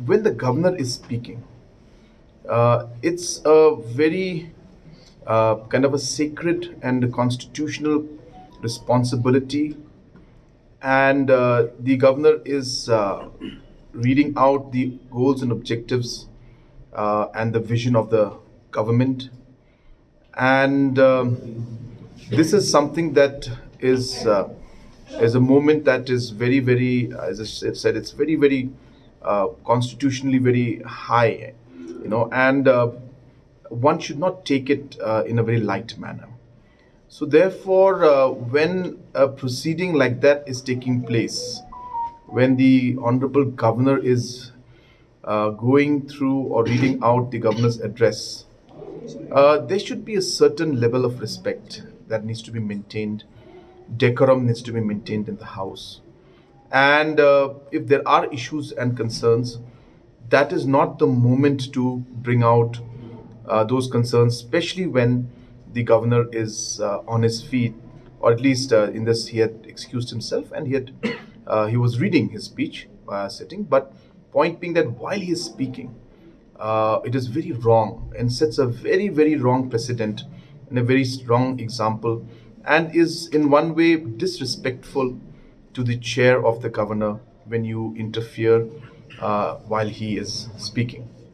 when the governor is speaking, it's a very kind of a sacred and constitutional responsibility, and the governor is reading out the goals and objectives and the vision of the government. And this is something that is a moment that is very, very, as I said, it's very, very constitutionally very high, and one should not take it in a very light manner. So, therefore, when a proceeding like that is taking place, when the Honorable Governor is going through or reading out the Governor's address, there should be a certain level of respect that needs to be maintained. Decorum needs to be maintained in the House. And if there are issues and concerns, that is not the moment to bring out those concerns, especially when the governor is on his feet, or at least in this he had excused himself and he was reading his speech sitting. But point being that while he is speaking, it is very wrong and sets a very, very wrong precedent and a very strong example, and is in one way disrespectful to the chair of the governor when you interfere while he is speaking.